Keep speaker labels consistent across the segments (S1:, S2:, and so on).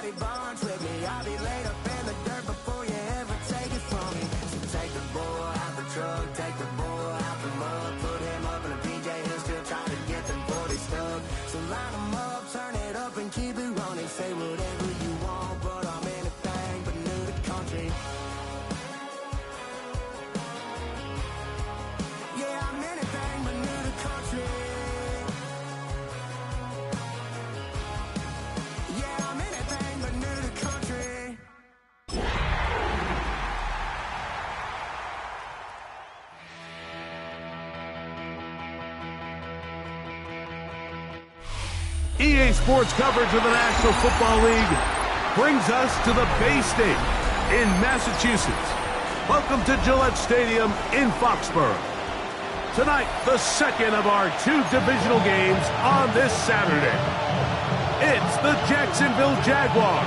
S1: be bonds with me. I'll be laid up in the dirt before you ever take it from me. So take the bull out the truck, take the bull out the mud, put him up in a PJ, he'll still try to get them 40 stuck. So line him up, turn it up and keep it running. Say whatever you want, but I'm anything but new to country. Yeah, I'm anything but new to country. Yeah, I'm anything but new to country.
S2: EA Sports coverage of the National Football League brings us to the Bay State in Massachusetts. Welcome to Gillette Stadium in Foxborough. Tonight, the second of our two divisional games on this Saturday. It's the Jacksonville Jaguars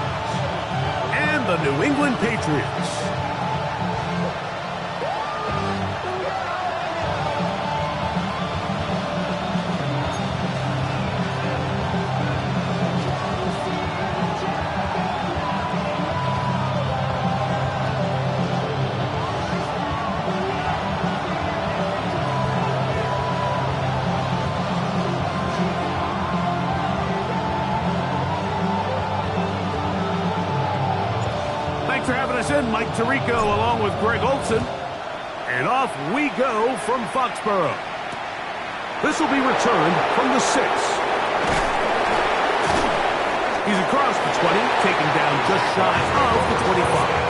S2: and the New England Patriots. Thanks for having us in, Mike Tirico along with Greg Olson. And off we go from Foxborough. This will be returned from the 6. He's across the 20, taken down just shy of the 25.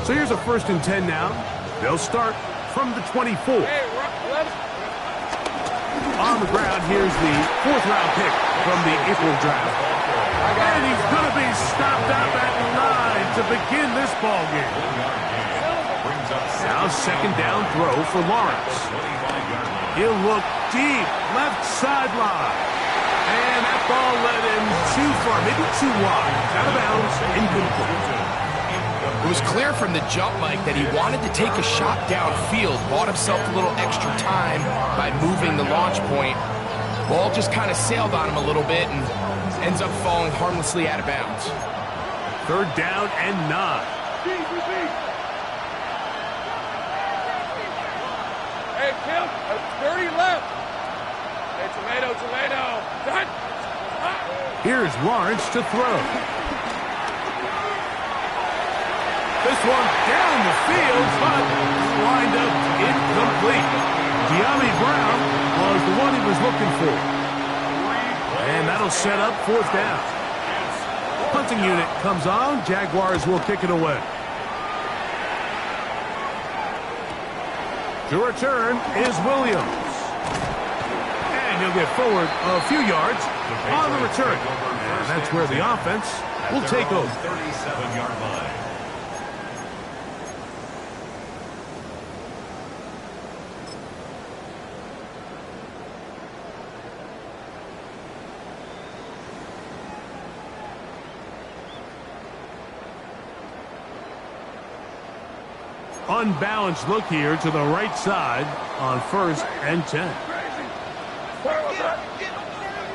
S2: So here's a 1st and 10 now. They'll start from the 24. On the ground, here's the 4th-round pick from the April draft. And he's going to be stopped up at 9 to begin this ball game. Now 2nd down throw for Lawrence. He'll look deep, left sideline. And that ball led him too far, maybe too wide. Out of bounds, incomplete.
S3: It was clear from the jump, Mike, that he wanted to take a shot downfield, bought himself a little extra time by moving the launch point. Ball just kind of sailed on him a little bit and ends up falling harmlessly out of bounds.
S2: 3rd down and 9.
S4: Hey, Kim, 30 left. Hey, tomato. Done.
S2: Here's Lawrence to throw. This one down the field, but lined up incomplete. De'Ami Brown was the one he was looking for. And that'll set up 4th down. Punting unit comes on. Jaguars will kick it away. To return is Williams. And he'll get forward a few yards on the return. And that's where the offense will take over.
S5: 37-yard line.
S2: Unbalanced look here to the right side on 1st and 10.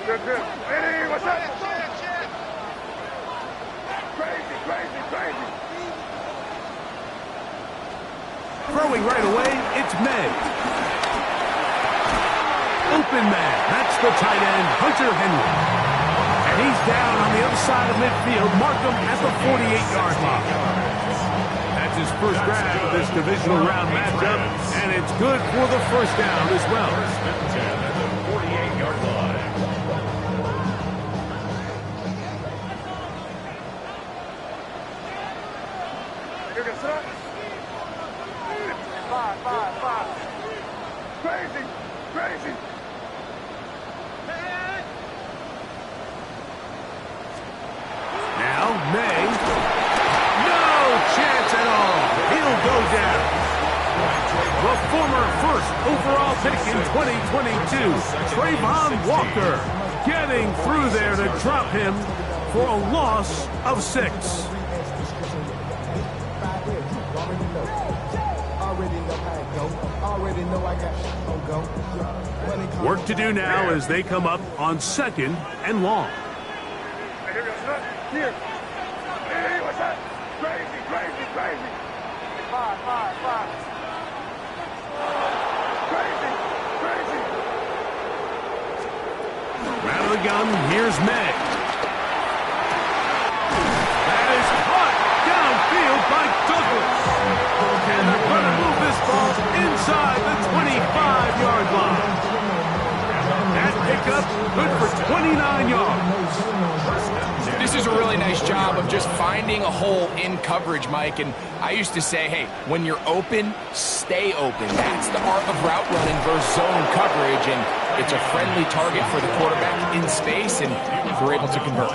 S4: Good. Hey, what's up? Crazy.
S2: Throwing right away, it's May. Open man, that's the tight end, Hunter Henry. And he's down on the other side of midfield. Mark him at the 48-yard line. That's his first grab of this divisional round matchup, and it's good for the 1st down as well.
S5: 1st and 10 at the 48-yard line.
S4: You're going to sit up. 5. Crazy.
S2: Now, May. No! former first overall pick in 2022, Trayvon Walker, getting through there to drop him for a loss of 6. Work to do now as they come up on 2nd and long.
S4: Here goes, son. Here. Hey, what's that? Crazy, crazy, crazy. Five. Crazy, crazy.
S2: Out of the gun, here's May. That is caught downfield by Douglas. And they're going to move this ball inside the 25-yard line. That pickup good for 29 yards.
S3: This is a really nice job of just finding a hole in coverage, Mike. And I used to say, hey, when you're open, stay open. That's the art of route running versus zone coverage. And it's a friendly target for the quarterback in space, and we're able to convert.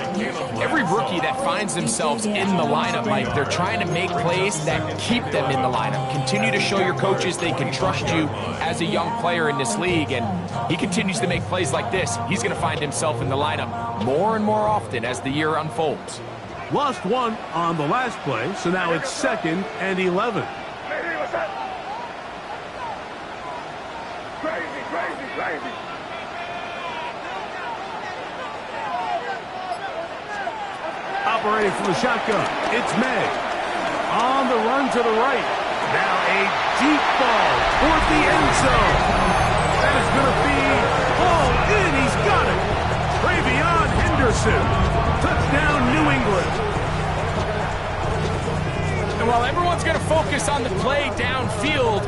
S3: Every rookie that finds themselves in the lineup, Mike, they're trying to make plays that keep them in the lineup. Continue to show your coaches they can trust you as a young player in this league, and he continues to make plays like this. He's going to find himself in the lineup more and more often as the year unfolds.
S2: Lost 1 on the last play, so now it's 2nd and 11.
S4: Hey, what's that? Crazy, crazy, crazy.
S2: Operating from the shotgun, it's May. On the run to the right. Now a deep ball toward the end zone. That is going to be hauled in. He's got it. Travion Henderson. Touchdown, New England.
S3: And while everyone's going to focus on the play downfield,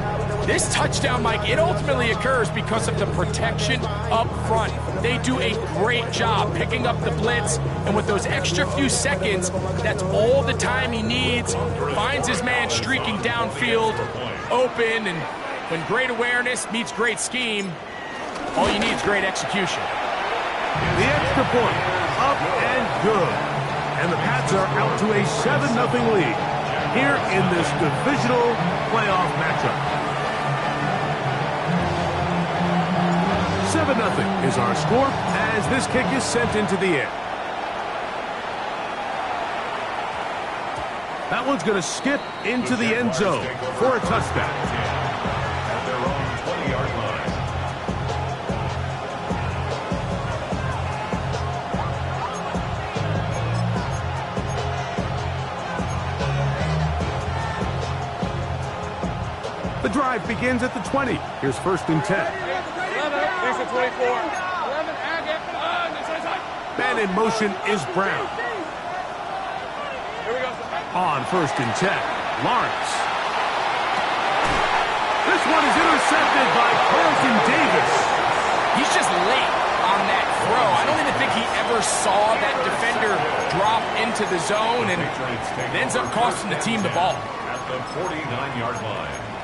S3: this touchdown, Mike, it ultimately occurs because of the protection up front. They do a great job picking up the blitz, and with those extra few seconds, that's all the time he needs. Finds his man streaking downfield, open, and when great awareness meets great scheme, all you need is great execution.
S2: The extra point, up and good. And the Pats are out to a 7-0 lead here in this divisional playoff matchup. 7-0 is our score as this kick is sent into the air. That one's going to skip into the end zone for a touchdown.
S5: At their own 20-yard line.
S2: The drive begins at the 20. Here's 1st and 10.
S4: 24.
S2: Man in motion is Brown.
S4: Here we go.
S2: On 1st and 10, Lawrence. This one is intercepted by Carlton Davis.
S3: He's just late on that throw. I don't even think he ever saw that defender drop into the zone, and it ends up costing the team the ball.
S5: At the 49-yard line.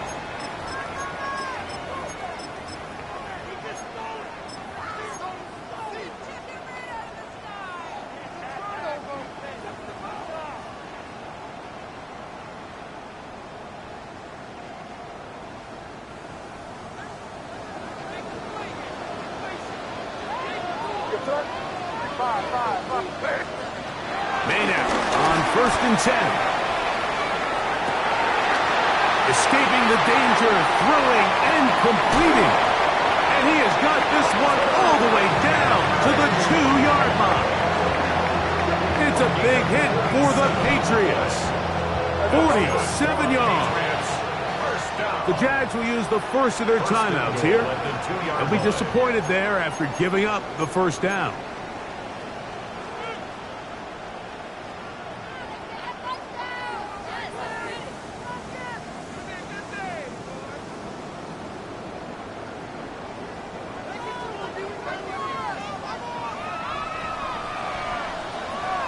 S2: Maynard on 1st and 10. Escaping the danger, throwing and completing. And he has got this one all the way down to the 2-yard line. It's a big hit for the Patriots. 47 yards. The Jags will use the first of their timeouts here. They'll be disappointed there after giving up the first down.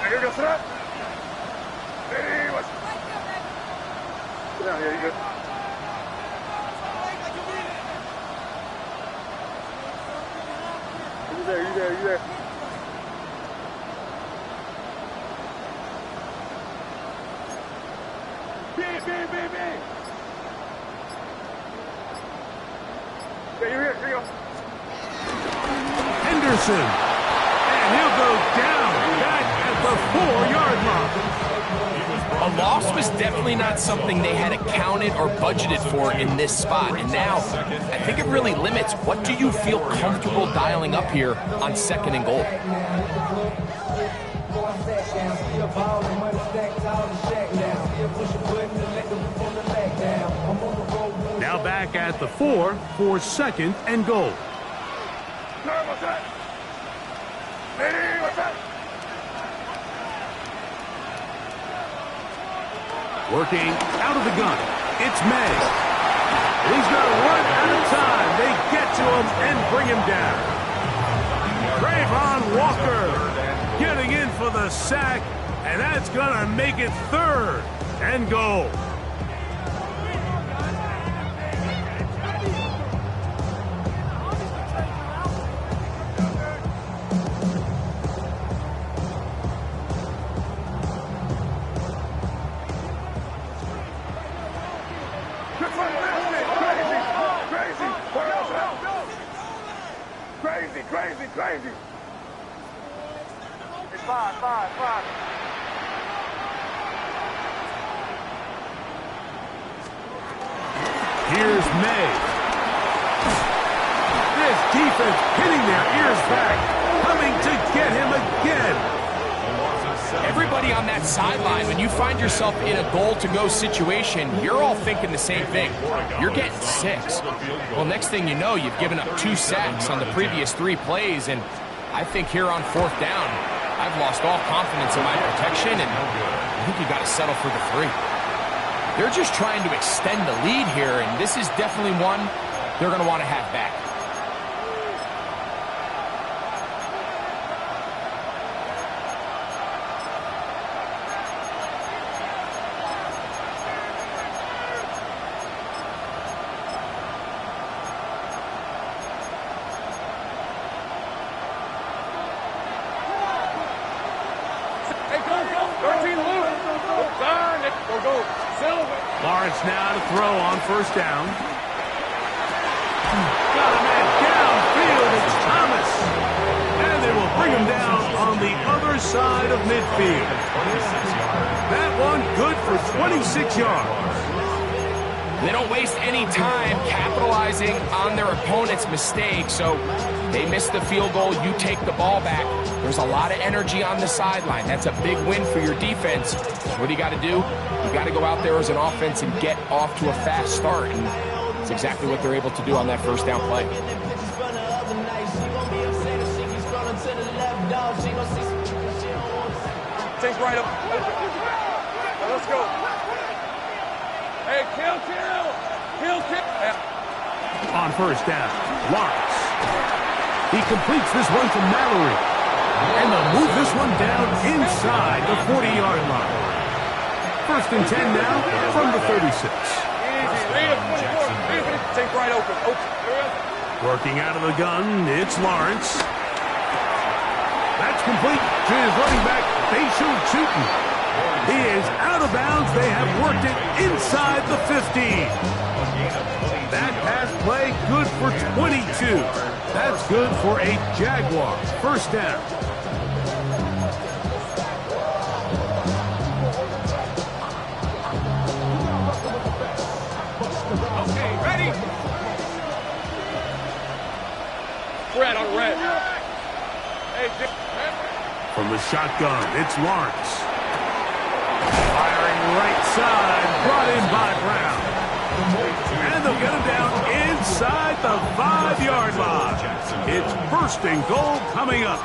S4: Here goes, son. Hey, what's that? Sit down here, you good? You there. B.
S2: Peterson. And he'll go down back at the 4-yard line.
S3: A loss was definitely not something they had accounted or budgeted for in this spot. And now, I think it really limits what do you feel comfortable dialing up here on 2nd and goal.
S2: Now back at the 4 for 2nd and goal. Working out of the gun, it's May. He's going to run out of time. They get to him and bring him down. Trayvon Walker getting in for the sack, and that's going to make it 3rd and goal.
S4: Crazy. It's 5.
S2: Here's May. This defense hitting their ears back, coming to get him again.
S3: Everybody on that sideline, when you find yourself in a goal-to-go situation, you're all thinking the same thing. You're getting 6. Well, next thing you know, you've given up 2 sacks on the previous 3 plays, and I think here on 4th down, I've lost all confidence in my protection, and I think you got to settle for the 3. They're just trying to extend the lead here, and this is definitely one they're going to want to have back.
S2: Lawrence now to throw on 1st down. Got a man downfield. It's Thomas. And they will bring him down on the other side of midfield. That one good for 26 yards.
S3: They don't waste any time capitalizing on their opponent's mistake, so they miss the field goal, you take the ball back. There's a lot of energy on the sideline. That's a big win for your defense. What do you got to do? You got to go out there as an offense and get off to a fast start, and it's exactly what they're able to do on that 1st down play.
S4: Take right up. Let's go. Hey, kill.
S2: On 1st down, Lawrence. He completes this one to Mallory. And they'll move this one down inside the 40-yard line. 1st and 10 now from the 36.
S4: Take right open.
S2: Working out of the gun, it's Lawrence. That's complete to his running back, Facial Chutin. He is out of bounds. They have worked it inside the 15. That pass play good for 22. That's good for a Jaguar 1st down.
S4: Okay, ready? Red on red. Hey,
S2: from the shotgun, it's Lawrence. Firing right side, brought in by Brown. And they'll get him down inside the 5-yard line. It's 1st and goal coming up.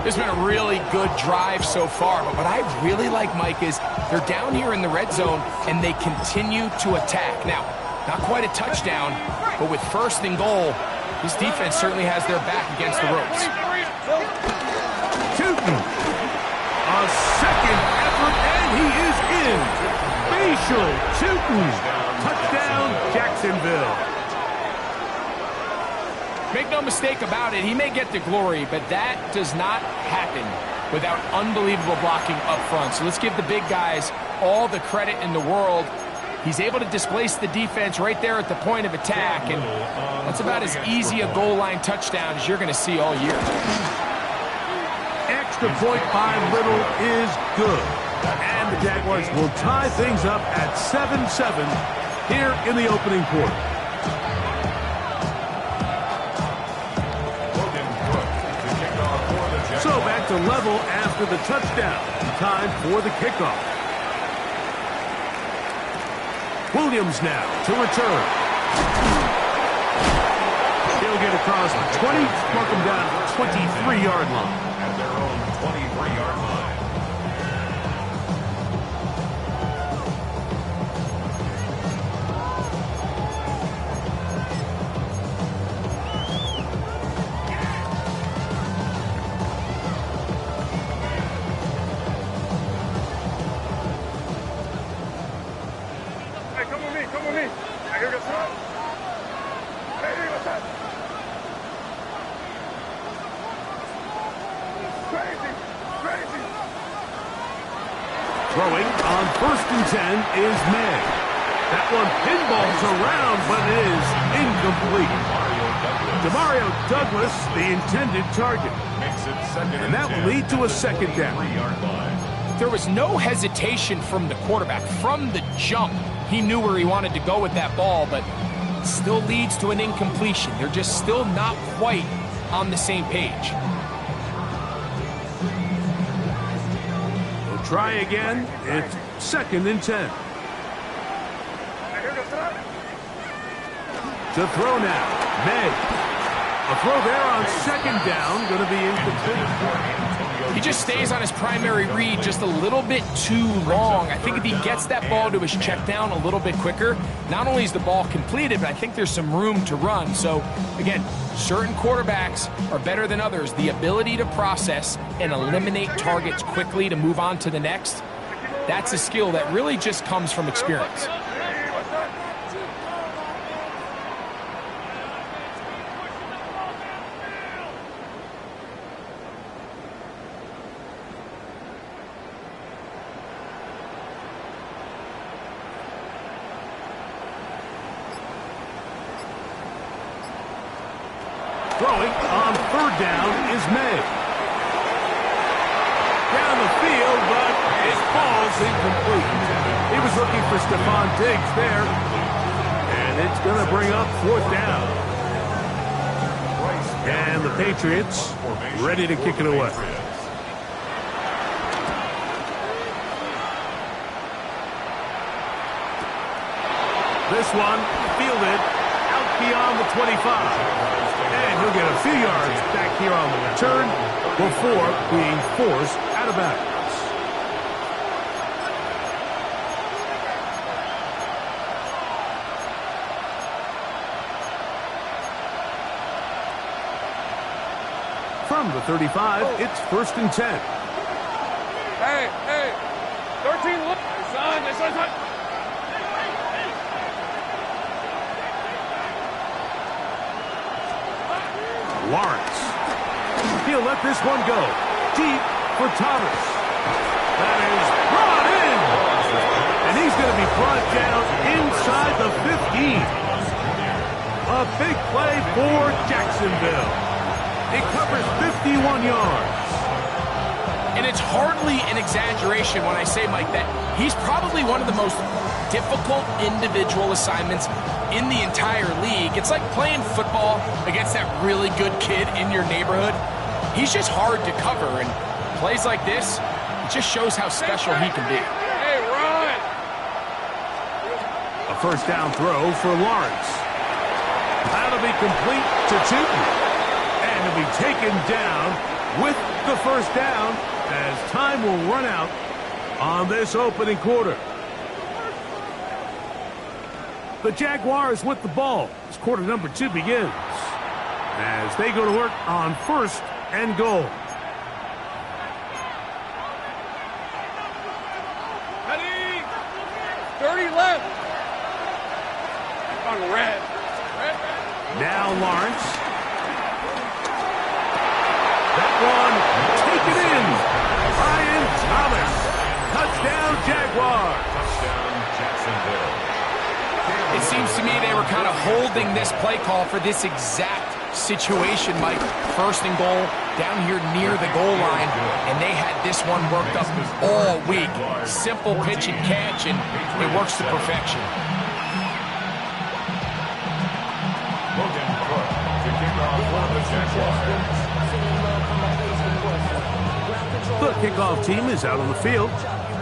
S3: It's been a really good drive so far, but what I really like, Mike, is they're down here in the red zone, and they continue to attack. Now, not quite a touchdown, but with 1st and goal, this defense certainly has their back against the ropes.
S2: Chutin, a 2nd effort, and he is in. Facial Chutin, touchdown, Jacksonville.
S3: Make no mistake about it, he may get the glory, but that does not happen without unbelievable blocking up front. So let's give the big guys all the credit in the world. He's able to displace the defense right there at the point of attack, and that's about as easy a goal line touchdown as you're going to see all year.
S2: Extra point by Little is good. And the Jaguars will tie things up at 7-7 here in the opening quarter. So back to level after the touchdown. Time for the kickoff. Williams now to return. He'll get across the 20, mark him down at the 23-yard line.
S5: At their own 23-yard line.
S4: Hey, come with me, come with me. Hey, here goes front. Hey, what's that? Crazy, crazy.
S2: Throwing on 1st and 10 is May. That one pinballs around, but it is incomplete. Demario Douglas, the intended target.
S5: Makes it second
S2: And that will lead to a second down.
S5: 3-yard line.
S3: There was no hesitation from the quarterback. From the jump, he knew where he wanted to go with that ball, but it still leads to an incompletion. They're just still not quite on the same page.
S2: We'll try again. It's 2nd and 10.
S4: Hey, here goes front.
S2: To throw now, May. A throw there on 2nd down, going to be incomplete.
S3: He just stays on his primary read just a little bit too long. I think if he gets that ball to his check down a little bit quicker, not only is the ball completed, but I think there's some room to run. So, again, certain quarterbacks are better than others. The ability to process and eliminate targets quickly to move on to the next, that's a skill that really just comes from experience.
S4: Hey, what's that?
S2: Throwing on 3rd down is May. Down the field, but it falls incomplete. He was looking for Stephon Diggs there. And it's going to bring up 4th down. And the Patriots ready to kick it away. This one fielded out beyond the 25. And he'll get a few yards back here on the return before being forced out of bounds. From the 35, it's 1st and 10.
S4: Hey, 13, look. Son.
S2: Lawrence. He'll let this one go. Deep for Thomas. That is brought in. And he's going to be brought down inside the 15. A big play for Jacksonville. It covers 51 yards.
S3: And it's hardly an exaggeration when I say, Mike, that he's probably one of the most difficult individual assignments in the entire league. It's like playing football against that really good kid in your neighborhood. He's just hard to cover, and plays like this, it just shows how special he can be.
S4: Hey, run.
S2: A 1st down throw for Lawrence. That'll be complete to Tootin. And he'll be taken down with the 1st down as time will run out on this opening quarter. The Jaguars with the ball as quarter number 2 begins. As they go to work on 1st and goal.
S4: Ready? 30 left. On red.
S2: Now Lawrence. That one taken in. Ryan Thomas. Touchdown Jaguars.
S5: Touchdown Jacksonville.
S3: kind of holding this play call for this exact situation, Mike. First and goal, down here near the goal line, and they had this one worked up all week. Simple pitch and catch, and it works to perfection.
S2: The kickoff team is out on the field,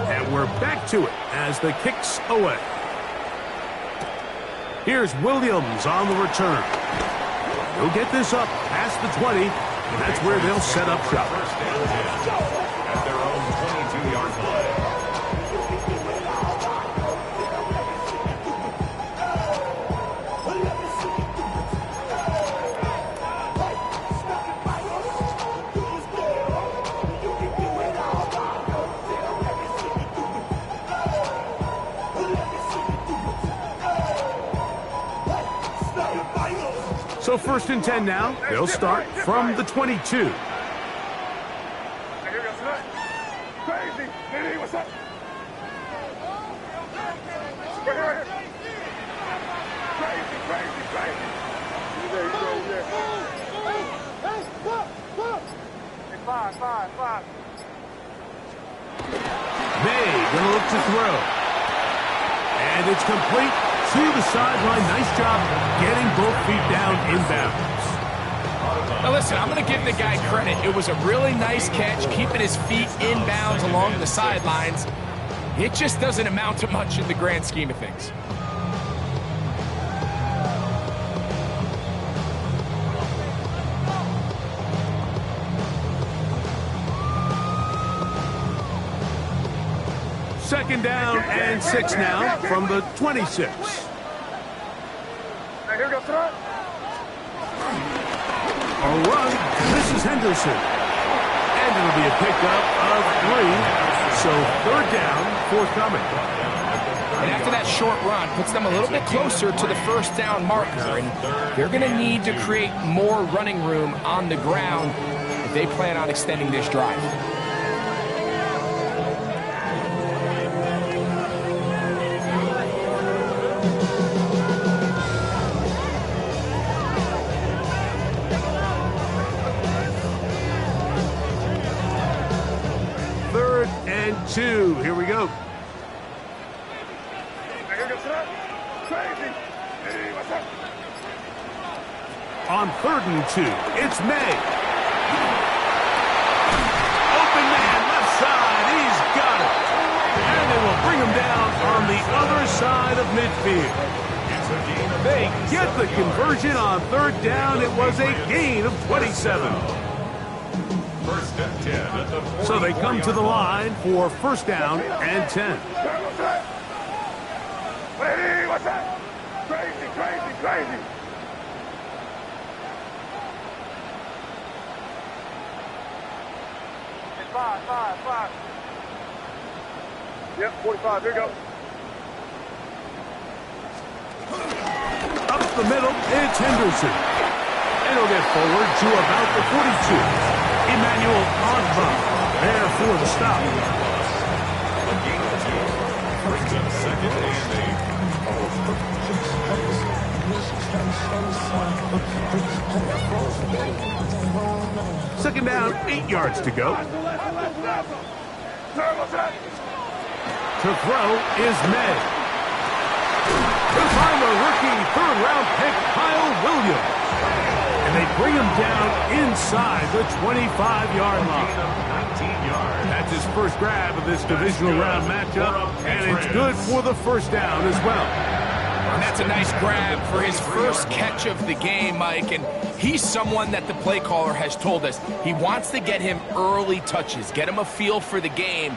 S2: and we're back to it as the kick's away. Here's Williams on the return. He'll get this up past the 20, and that's where they'll set up shop.
S5: At their own 22-yard line.
S2: So first and 10 now. They'll start from the 22.
S4: Here goes that. Crazy. Hey, what's up? Right here. Crazy. Hey, five.
S2: May gonna look to throw. And it's complete to the sideline. Nice job getting both feet down inbounds.
S3: Now listen, I'm going to give the guy credit. It was a really nice catch, keeping his feet inbounds along the sidelines. It just doesn't amount to much in the grand scheme of things.
S2: Second down and 6 now from the 26.
S4: Hey, here goes that.
S2: A run, this is Henderson. And it'll be a pickup of 3. So third down, forthcoming.
S3: And after that short run, puts them a little bit closer to the first down marker. And they're going to need to create more running room on the ground if they plan on extending this drive.
S2: Third and 2. Here we go.
S4: Hey, here goes that. Crazy. Hey, what's up?
S2: On third and 2, it's May. Open man, left side. He's got it. And they will bring him down on the other side of midfield. They get the conversion on third down. It was a gain of 27.
S5: First and 10 at the 40.
S2: So they come to the line for first down and 10.
S4: Hey, what's that? Hey, what's that? Crazy. Hey, five. Yep, 45. Here you go.
S2: Up the middle, it's Henderson. And he'll get forward to about the 42. Emmanuel Ogba there for the stop.
S5: A gain of 2. Brings up second and 8.
S2: Second down, 8 yards to go. To throw is May. He'll find the rookie third-round pick, Kyle Williams. And they bring him down inside the 25-yard line.
S5: 19 yards.
S2: That's his first grab of this divisional round matchup, and it's good for the first down as well.
S3: And that's a nice grab for his first catch of the game, Mike. And he's someone that the play caller has told us he wants to get him early touches, get him a feel for the game.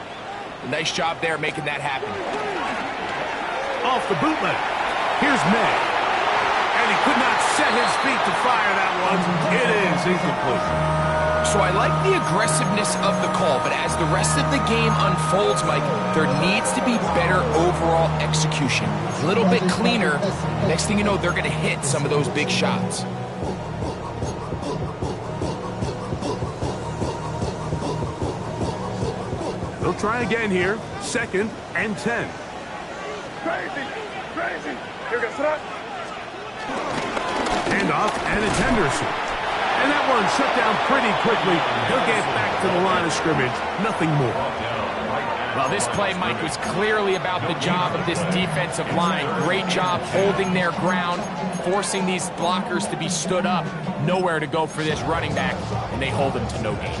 S3: A nice job there making that happen.
S2: Off the bootleg, here's May. And he could not set his feet to fire that one. It is incomplete.
S3: So I like the aggressiveness of the call, but as the rest of the game unfolds, Mike, there needs to be better overall execution. A little bit cleaner. Next thing you know, they're going to hit some of those big shots.
S2: They'll try again here. Second and 10.
S4: Crazy. Here goes that.
S2: Handoff, and it's Henderson. And that one shut down pretty quickly. He'll get back to the line of scrimmage. Nothing more.
S3: Well, this play, Mike, was clearly about the job of this defensive line. Great job holding their ground, forcing these blockers to be stood up. Nowhere to go for this running back, and they hold him to no gain.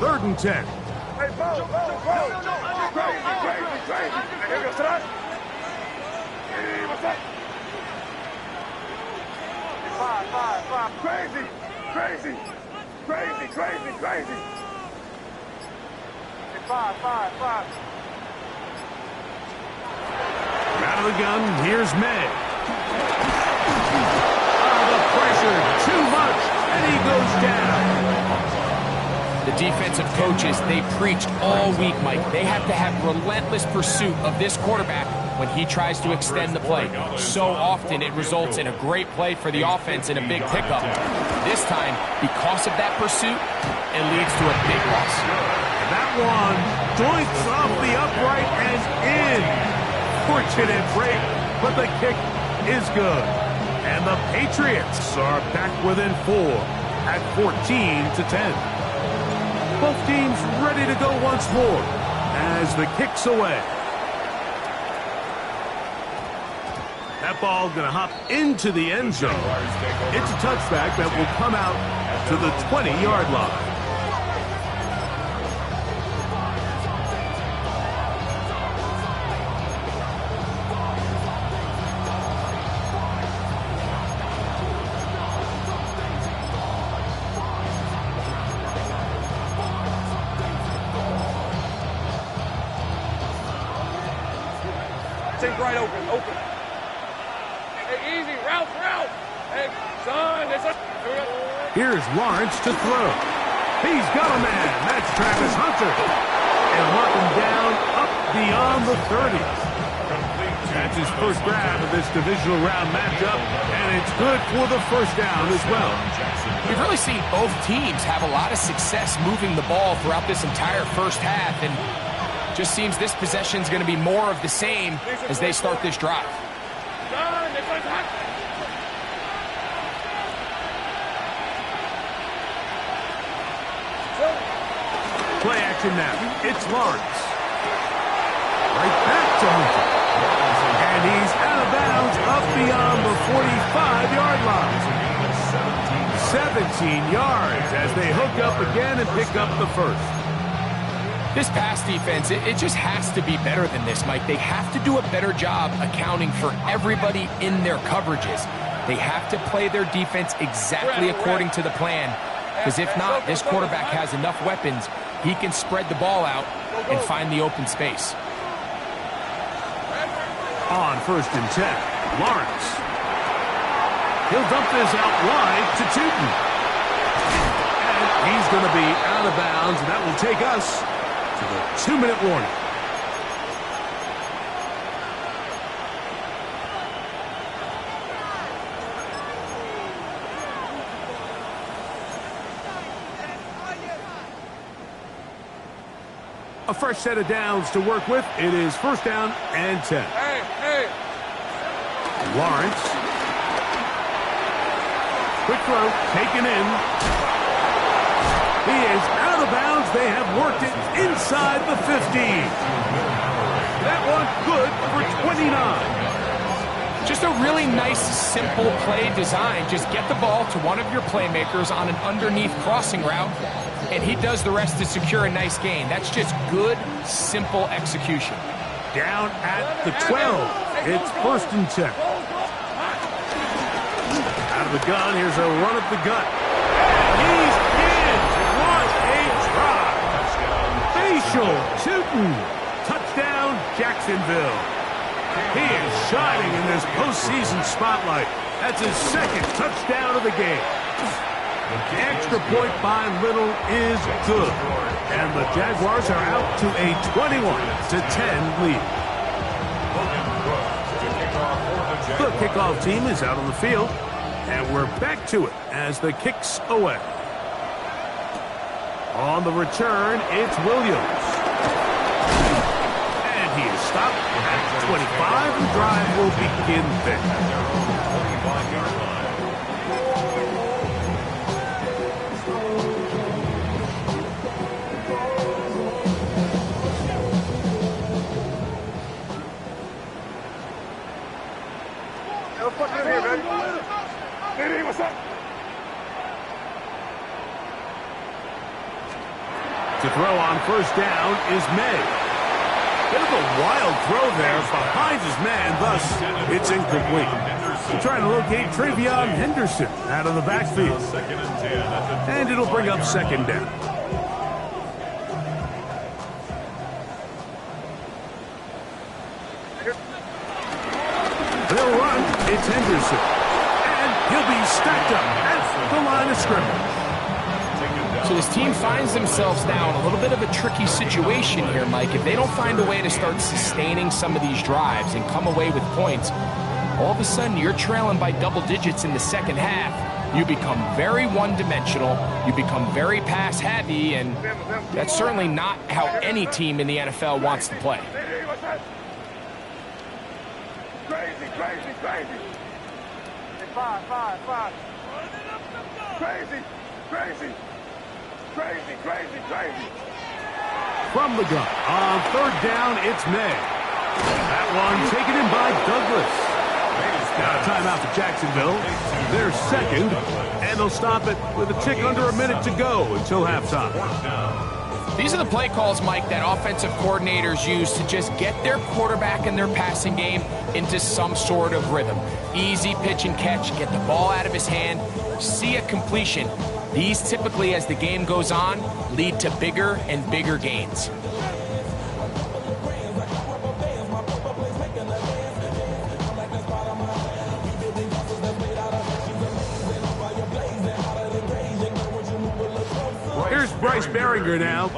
S2: Third and 10.
S4: Hey, Bo! Crazy! Hey, atrás! Hey, what's up? Five! Crazy! Hey, five!
S2: Out of the gun, here's May. The pressure, too much, and he goes down.
S3: The defensive coaches, they preached all week, Mike. They have to have relentless pursuit of this quarterback when he tries to extend the play. So often it results in a great play for the offense and a big pickup. This time, because of that pursuit, it leads to a big loss.
S2: That one doinks off the upright and in. Fortunate break, but the kick is good. And the Patriots are back within 4 at 14-10. Both teams ready to go once more as the kick's away. That ball going to hop into the end zone. It's a touchback that will come out to the 20-yard line.
S4: Take right open. Hey, easy, route. Hey, son,
S2: Here's Lawrence to throw. He's got a man. That's Travis Hunter. And mark him down up beyond the 30. That's his first grab of this divisional round matchup, and it's good for the first down as well.
S3: We've really seen both teams have a lot of success moving the ball throughout this entire first half, and just seems this possession is going to be more of the same as they start this drive.
S2: Play action now. It's Lawrence. Right back to Hunter. And he's out of bounds up beyond the 45-yard line. 17 yards as they hook up again and pick up the first.
S3: This pass defense, it just has to be better than this, Mike. They have to do a better job accounting for everybody in their coverages. They have to play their defense exactly according to the plan, because if not, this quarterback has enough weapons. He can spread the ball out and find the open space.
S2: On first and 10, Lawrence. He'll dump this out wide to Tootin. And he's going to be out of bounds, and that will take us to the 2-minute warning. A fresh set of downs to work with. It is first down and 10.
S4: Hey.
S2: Lawrence. Quick throw, taken in. He is out of bounds. They have worked it inside the 15. That one good for 29.
S3: Just a really nice, simple play design. Just get the ball to one of your playmakers on an underneath crossing route, and he does the rest to secure a nice gain. That's just good, simple execution.
S2: Down at the 12. It's first and 10. Out of the gun, here's a run at the gut. He's in. What a try. Facial Tootin. Touchdown, Jacksonville. He is shining in this postseason spotlight. That's his second touchdown of the game. The extra point by Little is good. And the Jaguars are out to a 21-10 lead. The kickoff team is out on the field. And we're back to it as the kick's away. On the return, it's Williams. He is stopped at 25, and drive will begin there.
S4: What's up?
S2: To throw on first down is May. Bit of a wild throw there behind his man, thus it's incomplete. We're trying to locate Travion Henderson out of the backfield. And it'll bring up second down. They'll run. It's Henderson. And he'll be stacked up at the line of scrimmage.
S3: So this team finds themselves now in a little bit of a tricky situation here, Mike. If they don't find a way to start sustaining some of these drives and come away with points, all of a sudden you're trailing by double digits in the second half. You become very one-dimensional, you become very pass-heavy, and that's certainly not how any team in the NFL wants to play.
S4: Crazy. Five. Crazy.
S2: From the gun, on third down, it's May. That one taken in by Douglas. Now a timeout for Jacksonville. They're second, and they'll stop it with a tick under a minute to go until halftime.
S3: These are the play calls, Mike, that offensive coordinators use to just get their quarterback and their passing game into some sort of rhythm. Easy pitch and catch, get the ball out of his hand, see a completion. These typically, as the game goes on, lead to bigger and bigger gains.
S2: Here's Bryce Behringer now.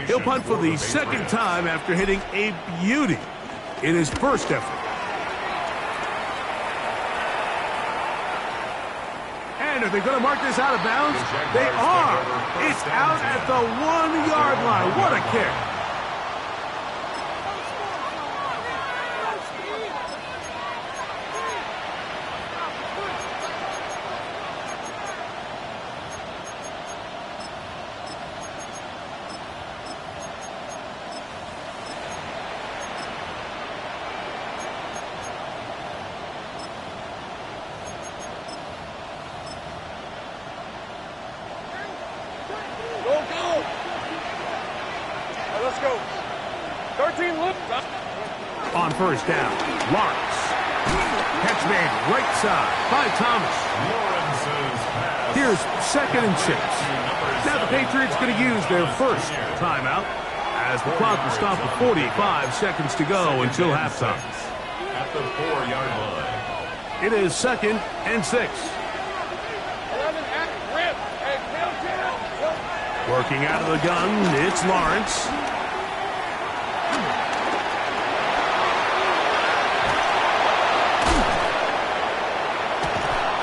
S2: He'll punt for the second time after hitting a beauty in his first effort. And are they going to mark this out of bounds? They are. It's out at the 1-yard line. What a kick.
S4: Let's go. 13 look.
S2: On first down, Lawrence. Catch made right side by Thomas. Here's 2nd and 6. Now the Patriots going to use their first timeout as the clock will stop at 45 seconds to go until halftime.
S5: At the 4-yard line.
S2: It is 2nd and 6. Working out of the gun, it's Lawrence.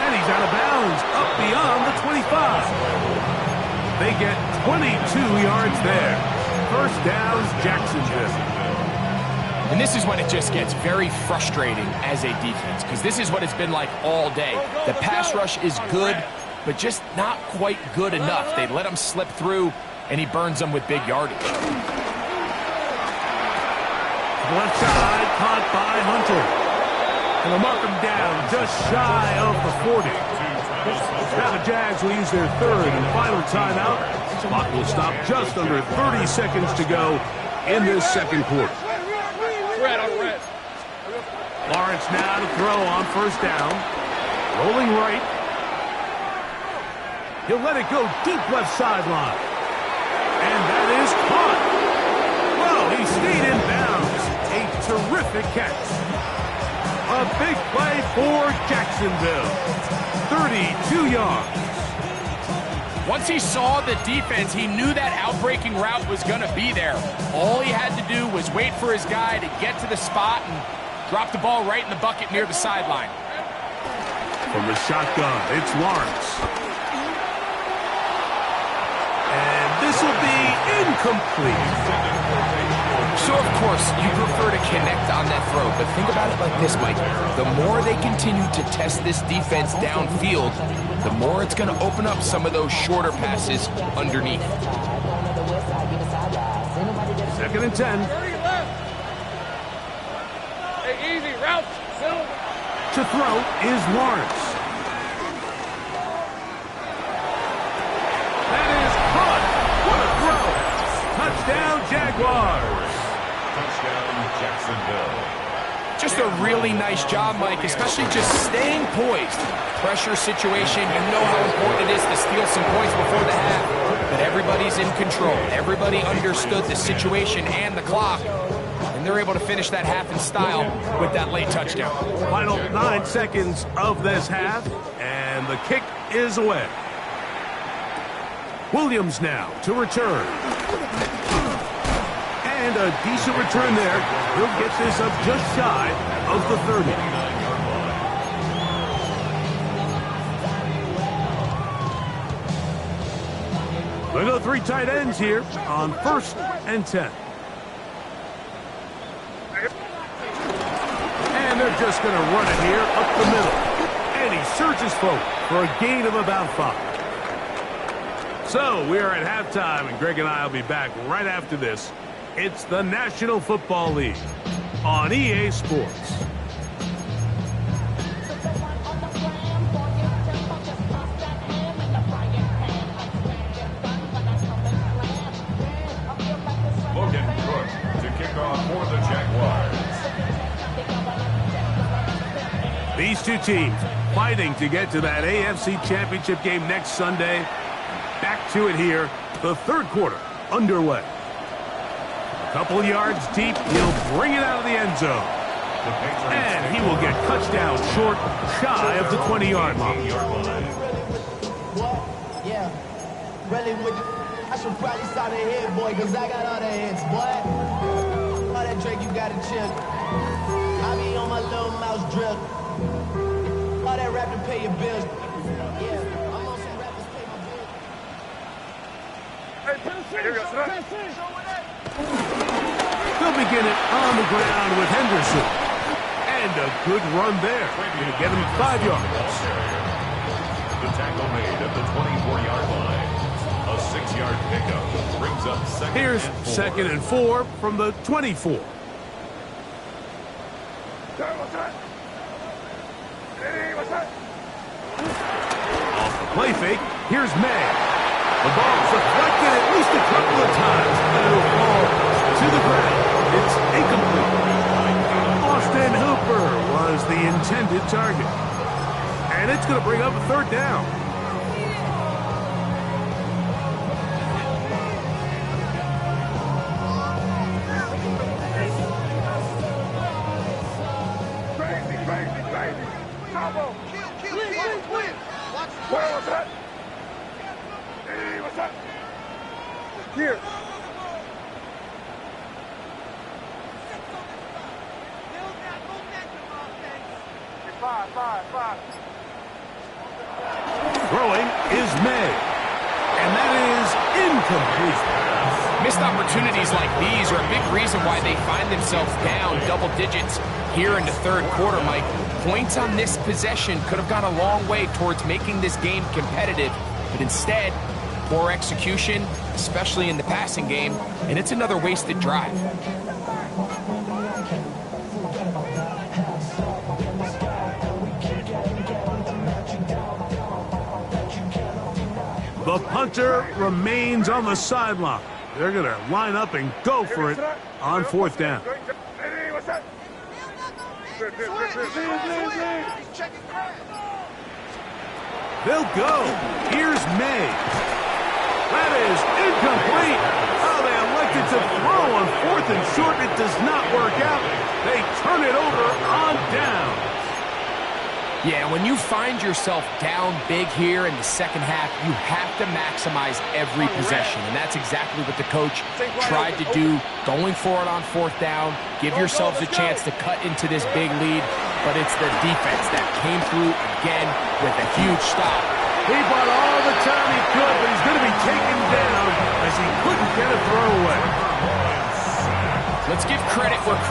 S2: And he's out of bounds, up beyond the 25. They get 22 yards there. First down, Jacksonville.
S3: And this is when it just gets very frustrating as a defense, because this is what it's been like all day. The pass rush is good, but just not quite good enough. They let him slip through, and he burns them with big yardage.
S2: Left side, caught by Hunter. And they'll mark him down just shy of the 40. Now the Jags will use their third and final timeout. The clock will stop just under 30 seconds to go in this second quarter. Lawrence now to throw on first down. Rolling right. He'll let it go deep left sideline. And that is caught. Well, he stayed in bounds. A terrific catch. A big play for Jacksonville. 32 yards.
S3: Once he saw the defense, he knew that outbreaking route was going to be there. All he had to do was wait for his guy to get to the spot and drop the ball right in the bucket near the sideline.
S2: From the shotgun, it's Lawrence. And this will be incomplete.
S3: So So, of course, you prefer to connect on that throw, but think about it like this, Mike. The more they continue to test this defense downfield, the more it's going to open up some of those shorter passes underneath.
S2: 2nd and 10.
S4: Hey, easy, route.
S2: To throw is Lawrence. That is caught. What a throw. Touchdown, Jaguars.
S5: Touchdown, Jacksonville.
S3: Just a really nice job, Mike, especially just staying poised. Pressure situation, you know how important it is to steal some points before the half, but everybody's in control. Everybody understood the situation and the clock, and they're able to finish that half in style with that late touchdown.
S2: Final 9 seconds of this half, and the kick is away. Williams now to return. And a decent return there. He'll get this up just shy of the 30. We go 3 tight ends here on 1st and 10. And they're just going to run it here up the middle. And he surges forward for a gain of about 5. So we are at halftime, and Greg and I will be back right after this. It's the National Football League on EA Sports.
S5: Logan Cook to kick off for the Jaguars.
S2: These two teams fighting to get to that AFC Championship game next Sunday. Back to it here, the 3rd quarter underway. A couple yards deep, he'll bring it out of the end zone. And he will get touchdown short, shy of the 20-yard line.
S6: Yeah, really with I should probably start a hit, boy, because I got all the hits, boy. All that Drake, you got to chill. I be on my little mouse drip. All that rap to pay your bills. Yeah, I'm on some rappers pay my bills.
S4: Here we go, son.
S2: They'll begin it on the ground with Henderson. And a good run there. Going to get him 5 yards.
S5: The tackle made at the 24-yard line. A 6-yard pickup brings up second.
S2: Here's
S5: and 4.
S2: 2nd and 4 from the 24. Off the play fake, here's May. The ball's deflected at least a couple of times, and it'll fall to the ground. It's incomplete. Austin Hooper was the intended target. And it's going to bring up a 3rd down.
S4: Crazy. Combo. Kill. What's that? Hey, what's that? Here. Five.
S2: Throwing is May. And that is incomplete.
S3: Missed opportunities like these are a big reason why they find themselves down double digits here in the 3rd quarter, Mike. Points on this possession could have gone a long way towards making this game competitive, but instead, poor execution, especially in the passing game, and it's another wasted drive.
S2: The punter remains on the sideline. They're going to line up and go for it on 4th down.
S4: Hey, what's that? Good.
S2: They'll go. Here's May. That is incomplete. Oh, they elected to throw on 4th and short. It does not work out. They turn it over on down.
S3: Yeah, when you find yourself down big here in the 2nd half, you have to maximize every possession, and that's exactly what the coach tried to do, going for it on 4th down, give yourselves a chance to cut into this big lead, but it's the defense that came through again with a huge stop.
S2: He bought all the time he could, but he's going to be taken down as he couldn't get a throw away.
S3: Let's give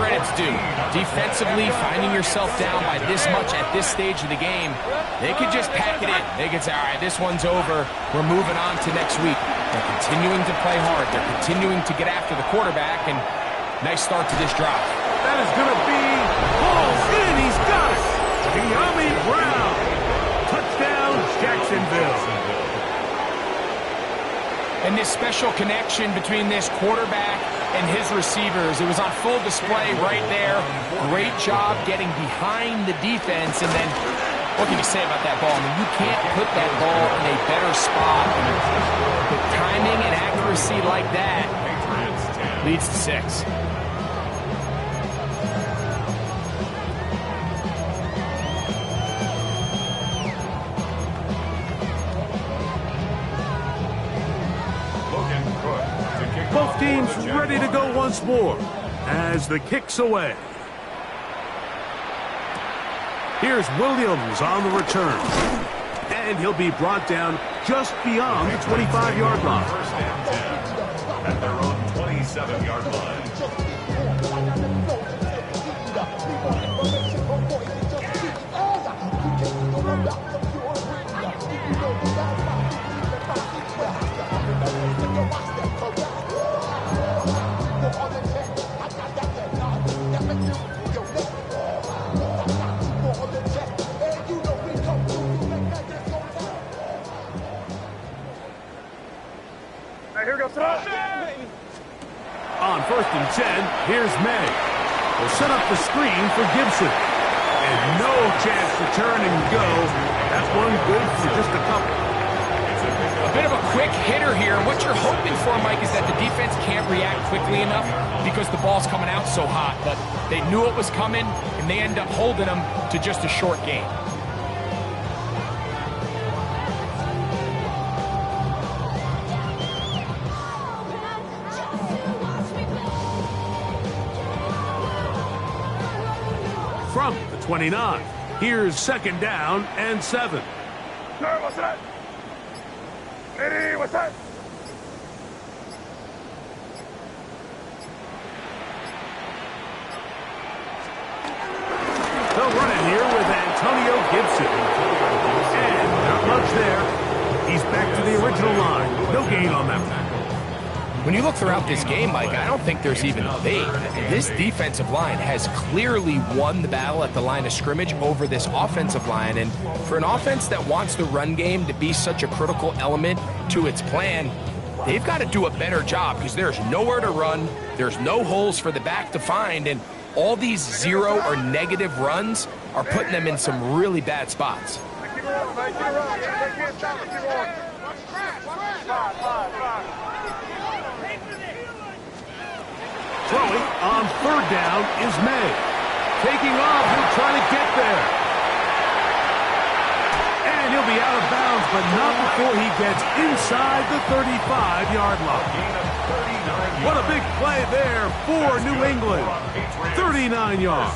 S3: credit's due. Defensively, finding yourself down by this much at this stage of the game, they could just pack it in. They could say, all right, this one's over. We're moving on to next week. They're continuing to play hard. They're continuing to get after the quarterback, and nice start to this drive.
S2: That is going to be balls in. He's got it. De'Ami Brown. Touchdown, Jacksonville.
S3: And this special connection between this quarterback and his receivers, it was on full display right there. Great job getting behind the defense. And then, what can you say about that ball? I mean, you can't put that ball in a better spot. With timing and accuracy like that, leads to 6.
S2: Both teams ready to go once more as the kick's away. Here's Williams on the return. And he'll be brought down just beyond the 25-yard line.
S5: First and 10 at their own 27-yard line.
S2: On first and 10, here's May. They'll set up the screen for Gibson. And no chance to turn and go. That one good for just a couple.
S3: A bit of a quick hitter here. What you're hoping for, Mike, is that the defense can't react quickly enough because the ball's coming out so hot. But they knew it was coming, and they end up holding them to just a short gain.
S2: From the 29, here's second down and 7.
S4: Sir, what's that? Lady, what's that?
S2: They'll run it here with Antonio Gibson. And not much there. He's back to the original line. No gain on that one.
S3: When you look throughout this game, Mike, I don't think there's even a debate. This defensive line has clearly won the battle at the line of scrimmage over this offensive line. And for an offense that wants the run game to be such a critical element to its plan, they've got to do a better job because there's nowhere to run. There's no holes for the back to find. And all these 0 or negative runs are putting them in some really bad spots.
S2: Throwing on third down is May. Taking off, he'll try to get there. And he'll be out of bounds, but not before he gets inside the 35-yard line. What a big play there for New England. 39 yards.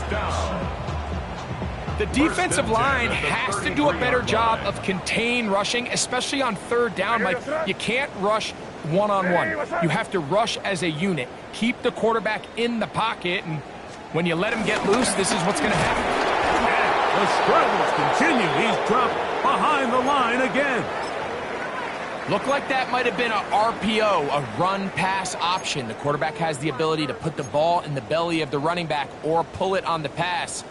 S3: The defensive line has to do a better job of contain rushing, especially on third down. Like, you can't rush one-on-one. You have to rush as a unit. Keep the quarterback in the pocket, and when you let him get loose, this is what's going to happen.
S2: And the struggles continue. He's dropped behind the line again.
S3: Looked like that might have been a RPO, a run-pass option. The quarterback has the ability to put the ball in the belly of the running back or pull it on the pass.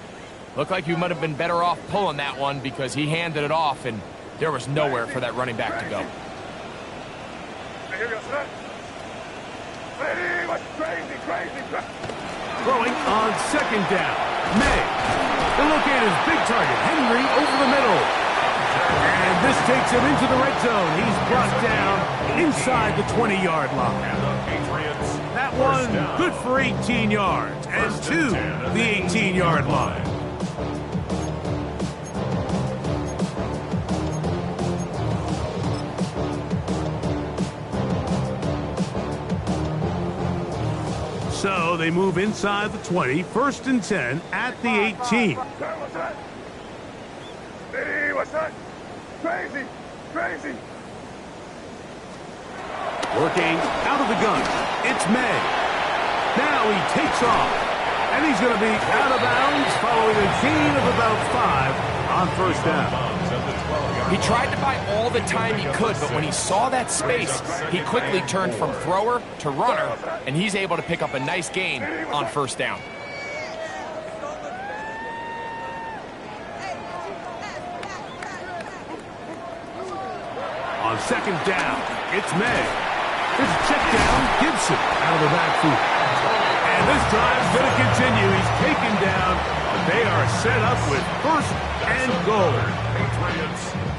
S3: Looked like you might have been better off pulling that one because he handed it off, and there was nowhere for that running back to go.
S2: Throwing on second down. May. They locate his big target, Henry, over the middle. And this takes him into the red zone. He's brought down inside the 20-yard line. That one good for 18 yards and to the 18-yard line. So they move inside the 20, first and 10 at the 18.
S4: What's that? Lady, what's that? Crazy, crazy.
S2: Working out of the gun, it's May. Now he takes off. And he's going to be out of bounds following a gain of about 5 on first down.
S3: He tried to buy all the time he could, but when he saw that space, he quickly turned from thrower to runner, and he's able to pick up a nice gain on first down.
S2: On second down, it's May. There's a check down, Gibson out of the backfield. And this drive's going to continue. He's taken down, but they are set up with first and goal.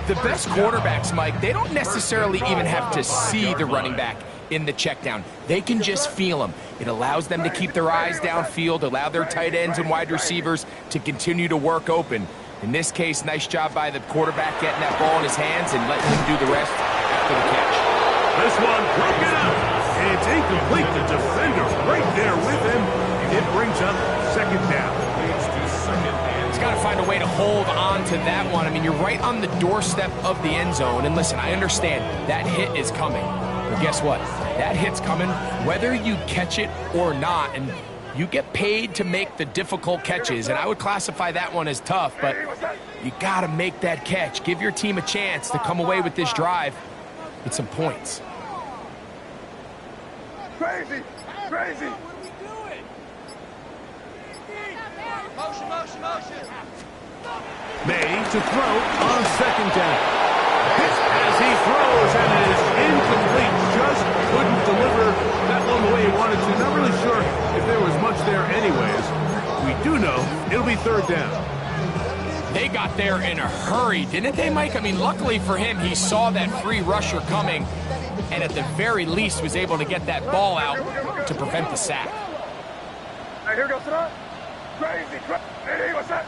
S3: The best quarterbacks, Mike, they don't necessarily even have to see the running back in the check down. They can just feel him. It allows them to keep their eyes downfield, allow their tight ends and wide receivers to continue to work open. In this case, nice job by the quarterback getting that ball in his hands and letting him do the rest after the catch.
S2: This one broken up. It's incomplete. The defender right there with him. It brings up second down.
S3: He's got to find a way to hold on to that one. I mean, you're right on the doorstep of the end zone. And listen, I understand that hit is coming. But guess what? That hit's coming whether you catch it or not. And you get paid to make the difficult catches, and I would classify that one as tough, but you got to make that catch. Give your team a chance to come away with this drive with some points.
S4: Crazy! Crazy! Motion!
S2: May to throw on second down. As he throws, and it is incomplete. Just couldn't deliver that one the way he wanted to. Not really sure if there was much there anyways. We do know it'll be third down.
S3: They got there in a hurry, didn't they, Mike? I mean, luckily for him, he saw that free rusher coming, and at the very least was able to get that ball out to prevent the sack.
S4: Hey, here goes it. Crazy! Hey, what's that?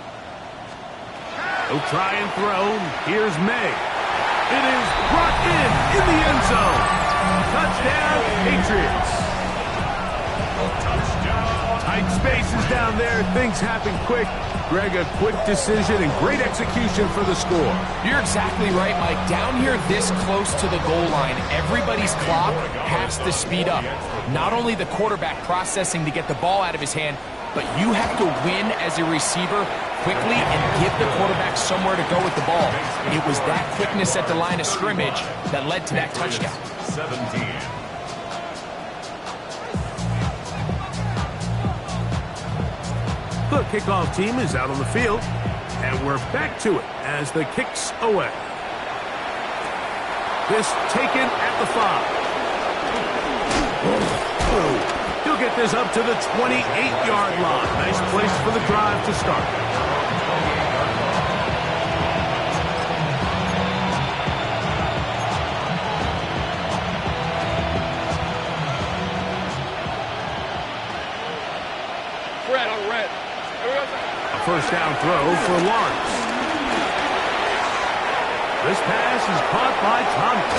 S2: He'll try and throw. Here's May. It is brought in the end zone. Touchdown, Patriots. Tight spaces down there. Things happen quick. Greg, a quick decision and great execution for the score.
S3: You're exactly right, Mike. Down here this close to the goal line, everybody's clock has to speed up. Not only the quarterback processing to get the ball out of his hand, but you have to win as a receiver quickly and give the quarterback somewhere to go with the ball. It was that quickness at the line of scrimmage that led to that touchdown.
S5: 17.
S2: The kickoff team is out on the field, and we're back to it as the kick's away. This taken at the 5. He'll get this up to the 28-yard line. Nice place for the drive to start. A first down throw for Lawrence. This pass is caught by Thomas.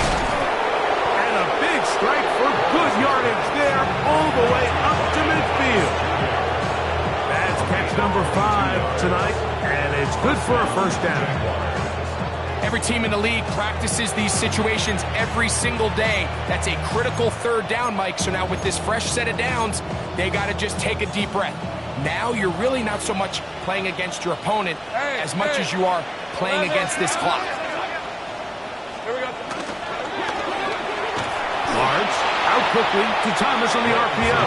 S2: And a big strike for good yardage there all the way up to midfield. That's catch number 5 tonight, and it's good for a first down.
S3: Every team in the league practices these situations every single day. That's a critical third down, Mike. So now with this fresh set of downs, they got to just take a deep breath. Now you're really not so much playing against your opponent as much as you are playing against this clock.
S2: Lawrence out quickly to Thomas on the RPO.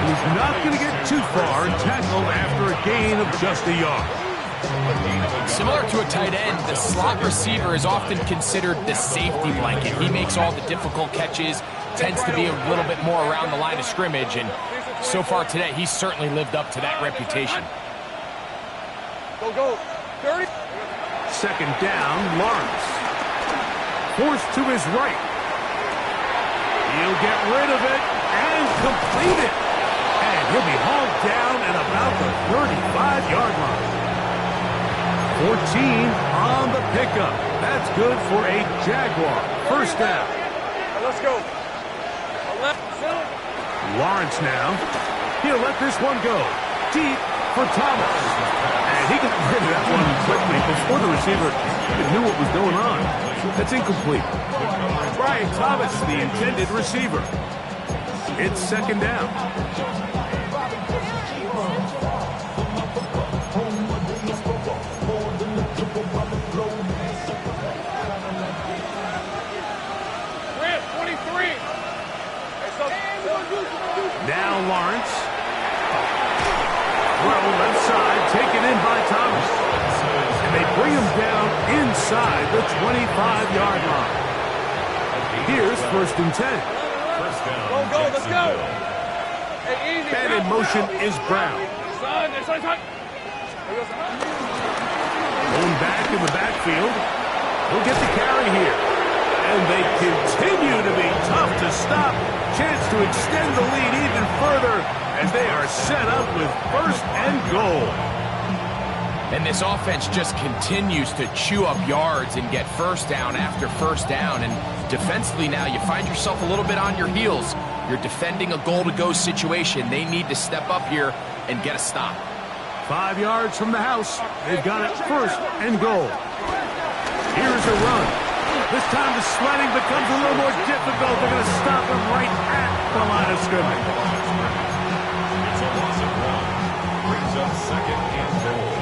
S2: He's not going to get too far and tackle after a gain of just a yard.
S3: Similar to a tight end, the slot receiver is often considered the safety blanket. He makes all the difficult catches, tends to be a little bit more around the line of scrimmage, and so far today, he's certainly lived up to that reputation.
S4: Go. 30.
S2: Second down, Lawrence. Forced to his right. He'll get rid of it and complete it. And he'll be hauled down at about the 35-yard line. 14 on the pickup. That's good for a Jaguar. First down.
S4: Let's go.
S2: Lawrence now. He'll let this one go. Deep for Thomas. And he got rid of that one quickly before the receiver even knew what was going on. That's incomplete. Brian Thomas, the intended receiver. It's second down. Lawrence. Throw left side, taken in by Thomas. And they bring him down inside the 25-yard line. Here's 1st and 10.
S4: Go, let's go. Hey, easy.
S2: And in motion is Brown.
S4: Son.
S2: Going back in the backfield. He'll get the carry here. And they continue to be tough to stop. Chance to extend the lead even further as they are set up with 1st and goal.
S3: And this offense just continues to chew up yards and get 1st down after 1st down. And defensively now, you find yourself a little bit on your heels. You're defending a goal-to-go situation. They need to step up here and get a stop.
S2: 5 yards from the house. They've got it 1st and goal. Here's a run. This time the sledding becomes a little more difficult. They're going to stop him right at the line of scrimmage.
S5: It's a loss of 1. Brings up 2nd and goal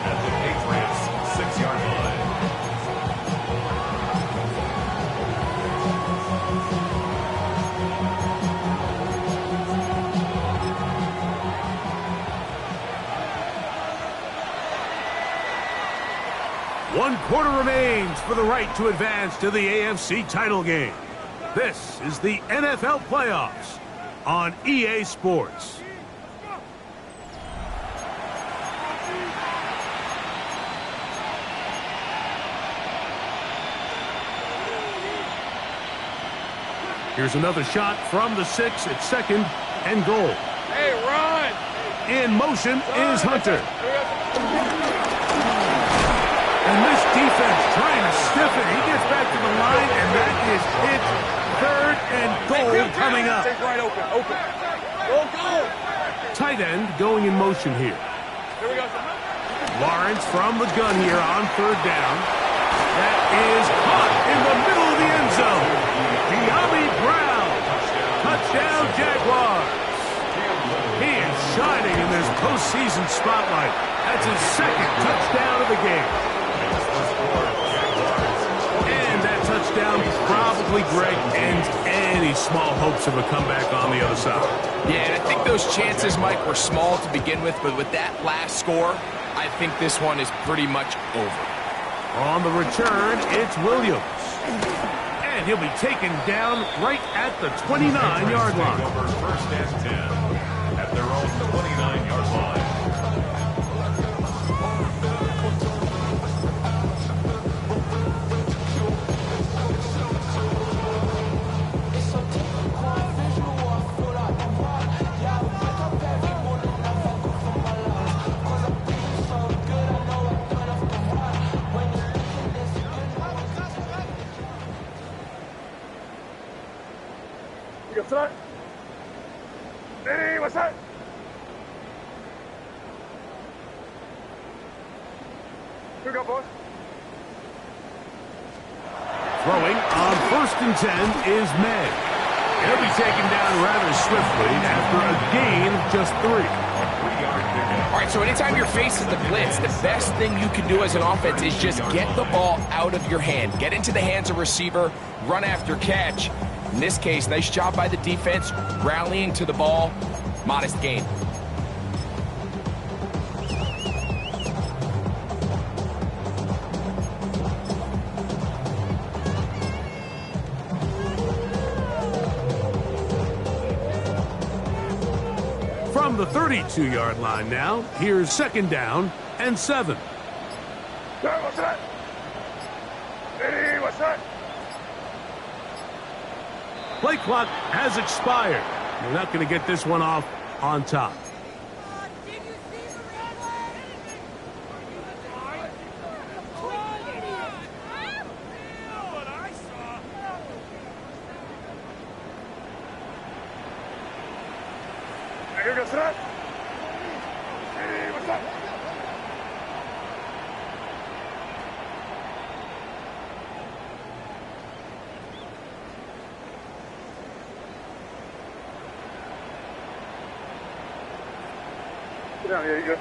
S5: at the Patriots' 6-yard line.
S2: One quarter remains for the right to advance to the AFC title game. This is the NFL playoffs on EA Sports. Here's another shot from the 6 at 2nd and goal.
S4: Hey, run.
S2: In motion is Hunter. And this defense trying to stiff it. He gets back to the line, and that is it. 3rd and goal coming up.
S4: Take right open. Go.
S2: Tight end going in motion here.
S4: Here we go.
S2: Lawrence from the gun here on 3rd down. That is caught in the middle of the end zone. De'Ami Brown. Touchdown, Jaguars. He is shining in this postseason spotlight. That's his 2nd touchdown of the game. And that touchdown probably, Greg, ends any small hopes of a comeback on the other side.
S3: Yeah, and I think those chances, Mike, were small to begin with, but with that last score, I think this one is pretty much over.
S2: On the return, it's Williams. And he'll be taken down right at the 29-yard line.
S5: Over 1st and 10 at their own 29-yard line.
S4: Front. Ready, what's that? Here we go, boys.
S2: Throwing on 1st and 10 is May. He'll be taken down rather swiftly after a gain of just 3.
S3: All right, so anytime you're facing the blitz, the best thing you can do as an offense is just get the ball out of your hand. Get into the hands of receiver, run after catch. In this case, nice job by the defense, rallying to the ball, modest gain.
S2: From the 32-yard line now, here's 2nd down and 7.
S4: What's that? Ready, what's that?
S2: Play clock has expired. We're not going to get this one off on top.
S4: Here goes that. Ready, what's that? Sit down, yeah, you go.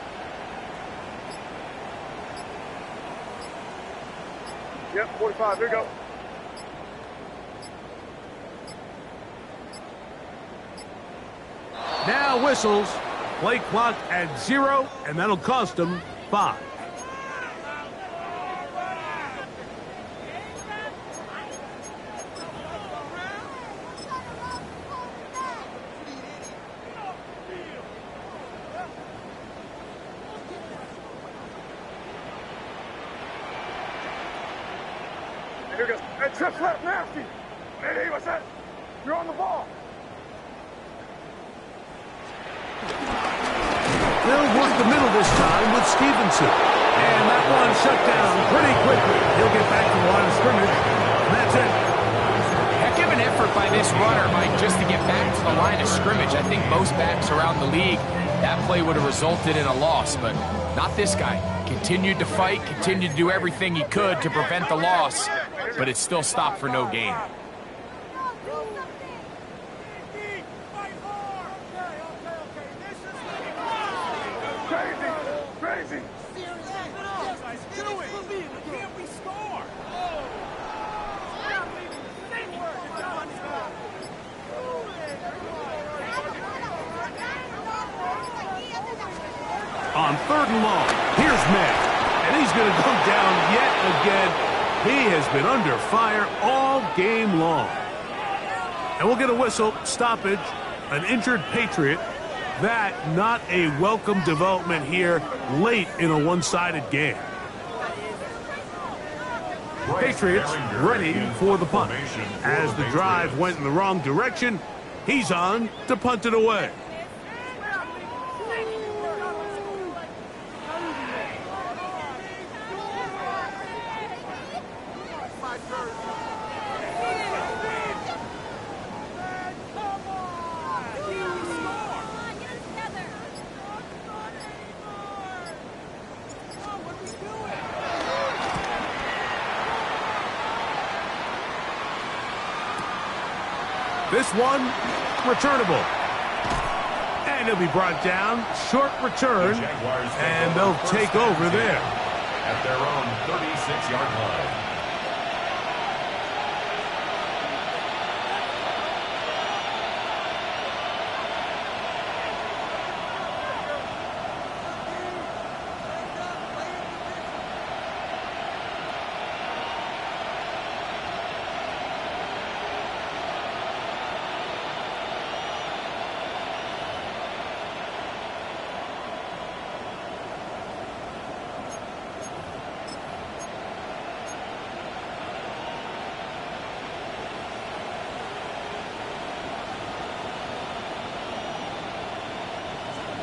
S4: Yep, 45, here we go.
S2: Now whistles. Play clock at 0, and that'll cost them 5.
S4: Here goes. Hey, trips left, nasty. Hey, what's that? You're on the ball.
S2: They'll work the middle this time with Stevenson. And that one shut down pretty quickly. He'll get back to the line of scrimmage. And that's it.
S3: Heck of an effort by this runner, Mike, just to get back to the line of scrimmage. I think most backs around the league, that play would have resulted in a loss, but not this guy. Continued to fight, continued to do everything he could to prevent the loss, but it still stopped for no gain.
S4: Crazy.
S2: On 3rd and long, here's Matt. And he's going to go down yet again. He has been under fire all game long. And we'll get a whistle, stoppage, an injured Patriot. That not a welcome development here late in a one-sided game. Patriots ready for the punt. As the drive went in the wrong direction, he's on to punt it away. This one, returnable. And he'll be brought down. Short return. And they'll take over there.
S5: At their own 36-yard line.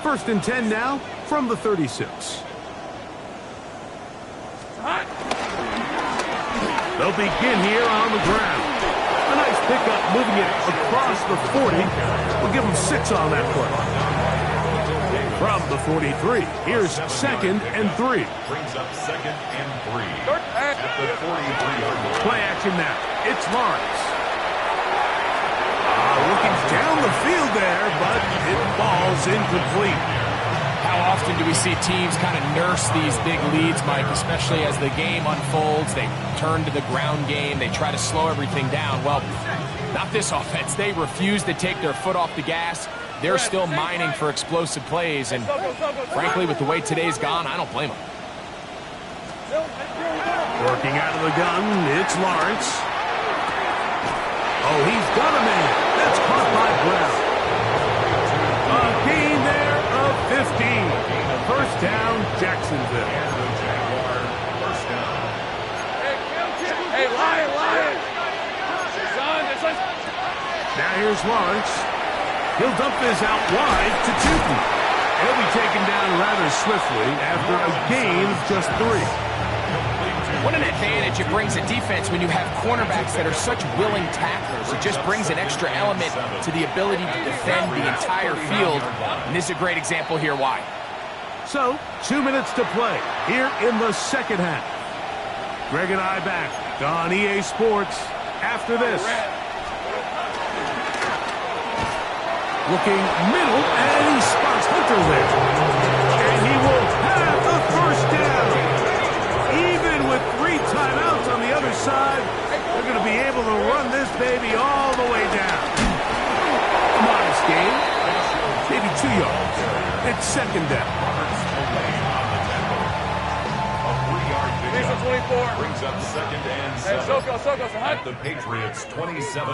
S2: First and 10 now from the 36. They'll begin here on the ground. A nice pickup moving it across the 40. We'll give them 6 on that play. From the 43, here's 2nd and 3.
S5: Brings up 2nd and 3. At the 43-yard line.
S2: Play action now. It's Lawrence. Looking down the field there, but it falls incomplete.
S3: How often do we see teams kind of nurse these big leads, Mike, especially as the game unfolds? They turn to the ground game. They try to slow everything down. Well, not this offense. They refuse to take their foot off the gas. They're still mining for explosive plays, and frankly, with the way today's gone, I don't blame them.
S2: Working out of the gun, it's Lawrence. Oh, he's got a man. That's caught by Brown. A gain there of 15. First down, Jacksonville.
S5: And the Jaguar first down.
S4: Hey, Lion.
S2: Now here's Lawrence. He'll dump this out wide to Tootin. He'll be taken down rather swiftly after a gain of just 3.
S3: What an advantage it brings a defense when you have cornerbacks that are such willing tacklers. It just brings an extra element to the ability to defend the entire field. And this is a great example here why.
S2: So, 2 minutes to play here in the second half. Greg and I back on EA Sports after this. Looking middle, and he spots Hunter there. And he will have the first down. Even with 3 timeouts on the other side, they're going to be able to run this baby all the way down. A modest game. It yards. It's second down.
S5: Roberts away on the tackle. A 3-yard pickup. Brings up second and 7. At the Patriots' 27.